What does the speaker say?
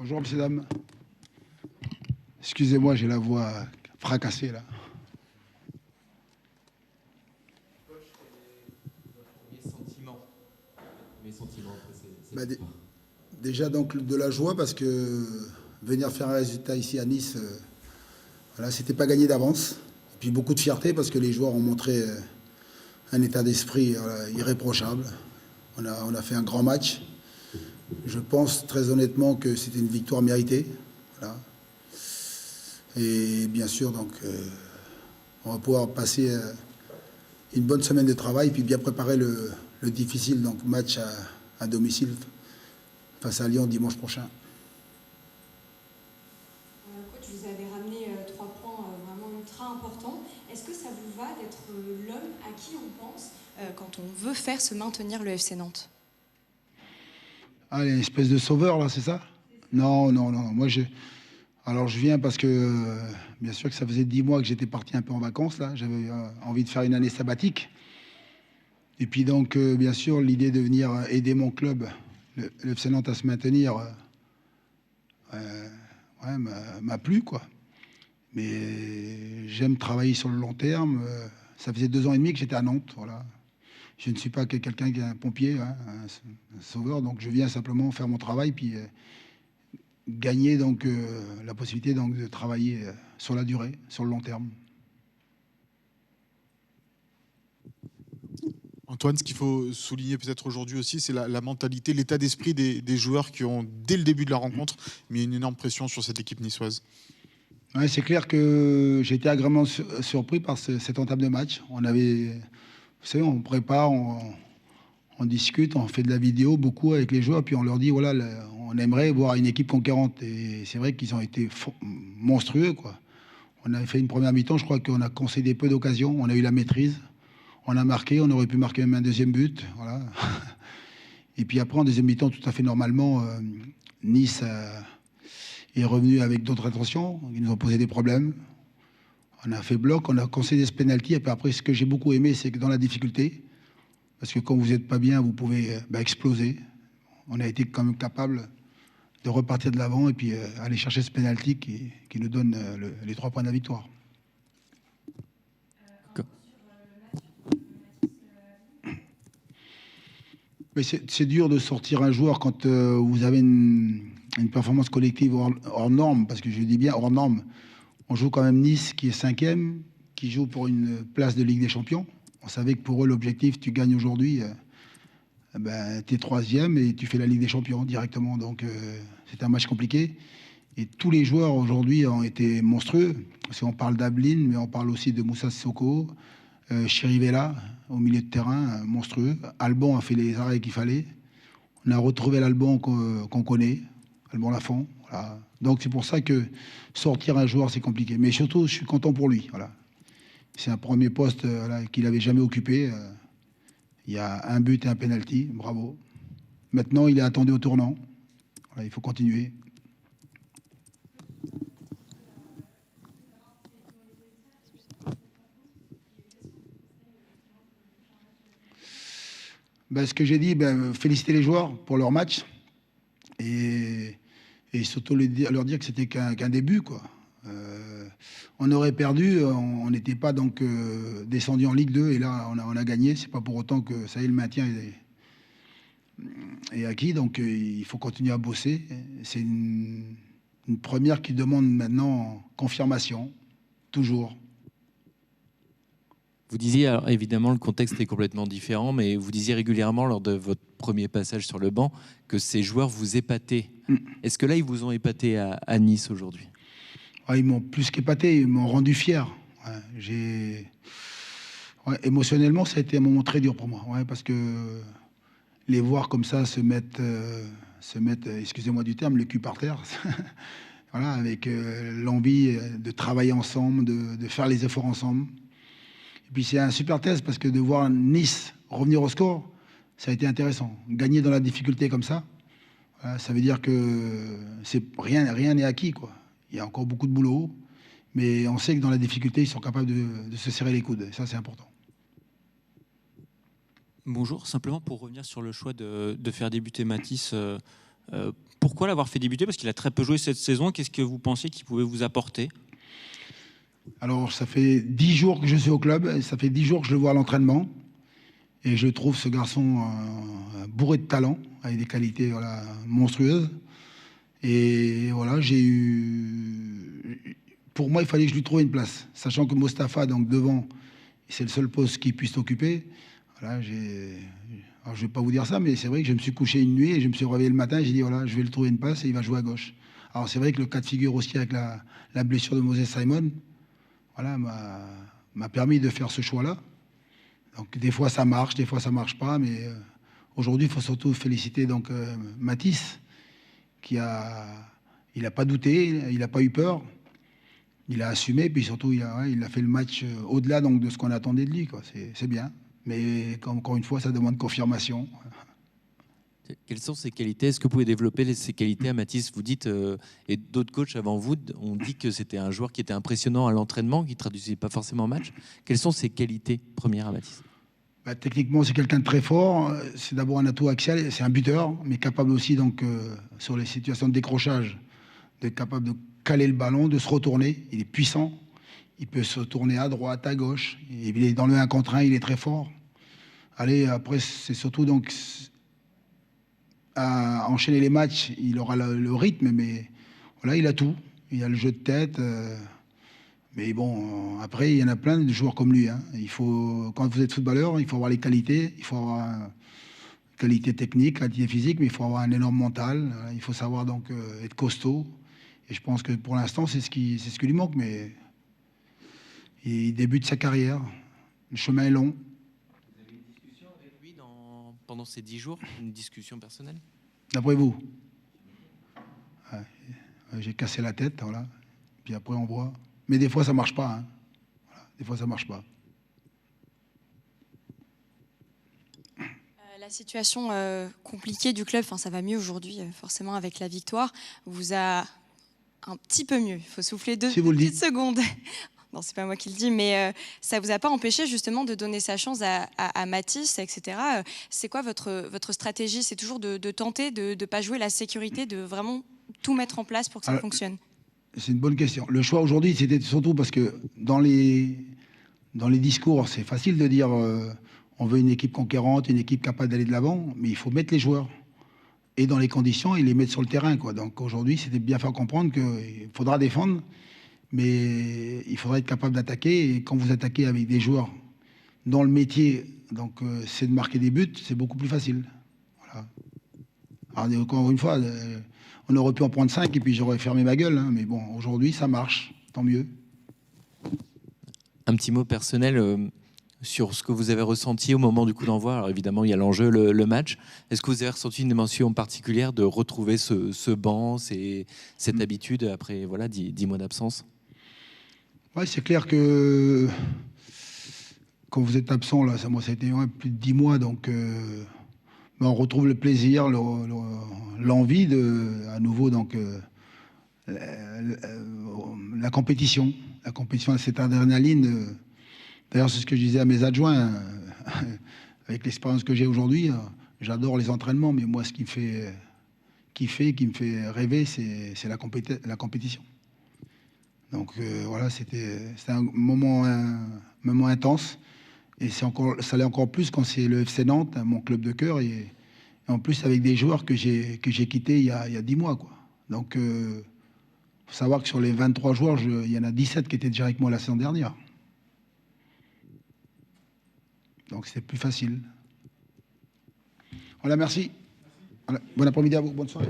Bonjour, messieurs, dames. Excusez-moi, j'ai la voix fracassée, là. Mes sentiments après cette Bah, victoire. déjà, donc, de la joie, parce que venir faire un résultat ici à Nice, voilà, c'était pas gagné d'avance. Et puis beaucoup de fierté, parce que les joueurs ont montré un état d'esprit voilà, irréprochable. On a fait un grand match. Je pense très honnêtement que c'était une victoire méritée. Voilà. Et bien sûr, donc, on va pouvoir passer une bonne semaine de travail, puis bien préparer le difficile donc, match à domicile face à Lyon dimanche prochain. Coach, vous avez ramené 3 points vraiment ultra importants. Est-ce que ça vous va d'être l'homme à qui on pense quand on veut faire se maintenir le FC Nantes? Ah, une espèce de sauveur, là, c'est ça? Non, non, non. Moi, alors, je viens parce que, bien sûr que ça faisait 10 mois que j'étais parti un peu en vacances, là. J'avais envie de faire une année sabbatique. Et puis, donc, bien sûr, l'idée de venir aider mon club, le FC Nantes, à se maintenir, ouais, m'a plu, quoi. Mais j'aime travailler sur le long terme. Ça faisait 2 ans et demi que j'étais à Nantes, voilà. Je ne suis pas quelqu'un qui est un pompier, hein, un sauveur, donc je viens simplement faire mon travail, puis gagner donc la possibilité donc de travailler sur la durée, sur le long terme. Antoine, ce qu'il faut souligner peut-être aujourd'hui aussi, c'est la mentalité, l'état d'esprit des joueurs qui ont, dès le début de la rencontre, mis une énorme pression sur cette équipe niçoise. Ouais, c'est clair que j'ai été agréablement surpris par cette entame de match. On avait, vous savez, on prépare, on discute, on fait de la vidéo beaucoup avec les joueurs, puis on leur dit voilà, on aimerait voir une équipe conquérante. Et c'est vrai qu'ils ont été monstrueux, quoi. On avait fait une première mi-temps, je crois qu'on a concédé peu d'occasions, on a eu la maîtrise, on a marqué, on aurait pu marquer même un deuxième but, voilà. Et puis après, en deuxième mi-temps, tout à fait normalement, Nice est revenu avec d'autres intentions, ils nous ont posé des problèmes. On a fait bloc, on a concédé ce penalty, et puis après, ce que j'ai beaucoup aimé, c'est que dans la difficulté, parce que quand vous n'êtes pas bien, vous pouvez exploser. On a été quand même capable de repartir de l'avant et puis aller chercher ce penalty qui nous donne les 3 points de la victoire. Mais c'est dur de sortir un joueur quand vous avez une performance collective hors norme, parce que je dis bien hors norme. On joue quand même Nice qui est 5e, qui joue pour une place de Ligue des Champions. On savait que pour eux, l'objectif, tu gagnes aujourd'hui, ben, tu es 3e et tu fais la Ligue des Champions directement. Donc c'est un match compliqué. Et tous les joueurs aujourd'hui ont été monstrueux. Parce qu'on parle d'Ablin, mais on parle aussi de Moussa Sissoko, Chirivella au milieu de terrain, monstrueux. Albon a fait les arrêts qu'il fallait. On a retrouvé l'Albon qu'on connaît, Albon Lafont. Voilà. Donc c'est pour ça que sortir un joueur, c'est compliqué. Mais surtout, je suis content pour lui. Voilà. C'est un premier poste voilà, qu'il n'avait jamais occupé. Il y a un but et un penalty. Bravo. Maintenant, il est attendu au tournant. Voilà, il faut continuer. Ben, ce que j'ai dit, ben, féliciter les joueurs pour leur match et surtout leur dire que c'était qu'un début, quoi. On aurait perdu, on n'était pas donc descendu en Ligue 2 et là on a gagné. C'est pas pour autant que ça y est, le maintien est acquis, donc il faut continuer à bosser. C'est une première qui demande maintenant confirmation, toujours. Vous disiez, alors, évidemment, le contexte est complètement différent, mais vous disiez régulièrement lors de votre premier passage sur le banc que ces joueurs vous épataient. Est-ce que là, ils vous ont épaté à Nice aujourd'hui? Ouais, ils m'ont plus qu'épaté, ils m'ont rendu fier. Ouais, ouais, émotionnellement, ça a été un moment très dur pour moi, ouais, parce que les voir comme ça se mettre, excusez-moi du terme, le cul par terre, voilà, avec l'envie de travailler ensemble, de faire les efforts ensemble. Et puis c'est un super test parce que de voir Nice revenir au score, ça a été intéressant. Gagner dans la difficulté comme ça, voilà, ça veut dire que rien n'est acquis, quoi. Il y a encore beaucoup de boulot, mais on sait que dans la difficulté, ils sont capables de se serrer les coudes. Et ça, c'est important. Bonjour, simplement pour revenir sur le choix de faire débuter Matisse Pourquoi l'avoir fait débuter? Parce qu'il a très peu joué cette saison. Qu'est-ce que vous pensiez qu'il pouvait vous apporter? Alors, ça fait 10 jours que je suis au club, et ça fait 10 jours que je le vois à l'entraînement. Et je trouve ce garçon bourré de talent, avec des qualités voilà, monstrueuses. Et voilà, pour moi, il fallait que je lui trouve une place. Sachant que Mostafa, donc devant, c'est le seul poste qu'il puisse occuper. Voilà, alors, je ne vais pas vous dire ça, mais c'est vrai que je me suis couché une nuit et je me suis réveillé le matin et j'ai dit, voilà, je vais le trouver une place et il va jouer à gauche. Alors, c'est vrai que le cas de figure aussi avec la blessure de Moses Simon, voilà, m'a permis de faire ce choix-là. Donc, des fois, ça marche, des fois, ça ne marche pas. Mais aujourd'hui, il faut surtout féliciter donc, Matisse, il n'a pas douté, il n'a pas eu peur. Il a assumé, puis surtout, il a fait le match au-delà donc, de ce qu'on attendait de lui. C'est bien. Mais encore une fois, ça demande confirmation. Quelles sont ses qualités? Est-ce que vous pouvez développer ces qualités à Matisse? Vous dites, et d'autres coachs avant vous ont dit que c'était un joueur qui était impressionnant à l'entraînement, qui ne traduisait pas forcément en match. Quelles sont ses qualités premières à Matisse? Bah, techniquement, c'est quelqu'un de très fort. C'est d'abord un atout axial, c'est un buteur, mais capable aussi, donc, sur les situations de décrochage, d'être capable de caler le ballon, de se retourner. Il est puissant. Il peut se tourner à droite, à gauche. Il est dans le 1 contre 1, il est très fort. Allez, après, c'est surtout donc à enchaîner les matchs. Il aura le rythme, mais voilà, il a tout. Il a le jeu de tête. Mais bon, après, il y en a plein de joueurs comme lui. Hein. Quand vous êtes footballeur, il faut avoir les qualités. Il faut avoir qualité technique, qualité physique, mais il faut avoir un énorme mental. Il faut savoir donc être costaud. Et je pense que pour l'instant, c'est ce qui lui manque. Mais il débute sa carrière. Le chemin est long. Vous avez une discussion avec lui pendant ces 10 jours? Une discussion personnelle? D'après vous? Ouais. J'ai cassé la tête, voilà. Puis après, on voit. Mais des fois, ça ne marche pas. Hein. Voilà. Des fois, ça ne marche pas. La situation compliquée du club, ça va mieux aujourd'hui, forcément, avec la victoire, vous a un petit peu mieux. Il faut souffler deux petites secondes. Non, c'est pas moi qui le dis, mais ça vous a pas empêché justement de donner sa chance à Matisse, etc. C'est quoi votre stratégie? C'est toujours de tenter de ne pas jouer la sécurité, de vraiment tout mettre en place pour que ça fonctionne? C'est une bonne question. Le choix aujourd'hui, c'était surtout parce que dans les discours, c'est facile de dire on veut une équipe conquérante, une équipe capable d'aller de l'avant, mais il faut mettre les joueurs et dans les conditions et les mettre sur le terrain, quoi. Donc aujourd'hui, c'était bien faire comprendre qu'il faudra défendre, mais il faudra être capable d'attaquer. Et quand vous attaquez avec des joueurs dont le métier, donc c'est de marquer des buts, c'est beaucoup plus facile. Voilà. Alors encore une fois, on aurait pu en prendre 5 et puis j'aurais fermé ma gueule. Hein, mais bon, aujourd'hui, ça marche, tant mieux. Un petit mot personnel sur ce que vous avez ressenti au moment du coup d'envoi. Alors évidemment, il y a l'enjeu, le match. Est-ce que vous avez ressenti une dimension particulière de retrouver ce banc, cette habitude après 10 mois d'absence? Ouais, c'est clair que quand vous êtes absent, là, ça a été plus de 10 mois, donc on retrouve le plaisir, l'envie de, à nouveau, donc la compétition. La compétition, cette adrénaline. D'ailleurs, c'est ce que je disais à mes adjoints. Avec l'expérience que j'ai aujourd'hui, j'adore les entraînements, mais moi, ce qui me fait kiffer, qui me fait rêver, c'est la compétition. Donc voilà, c'était un moment intense. Et ça l'est encore plus quand c'est le FC Nantes, mon club de cœur, et en plus avec des joueurs que j'ai quittés il y a 10 mois. Quoi. Donc il faut savoir que sur les 23 joueurs, il y en a 17 qui étaient déjà avec moi la saison dernière. Donc c'est plus facile. Voilà, merci. Voilà, bon après-midi à vous, bonne soirée.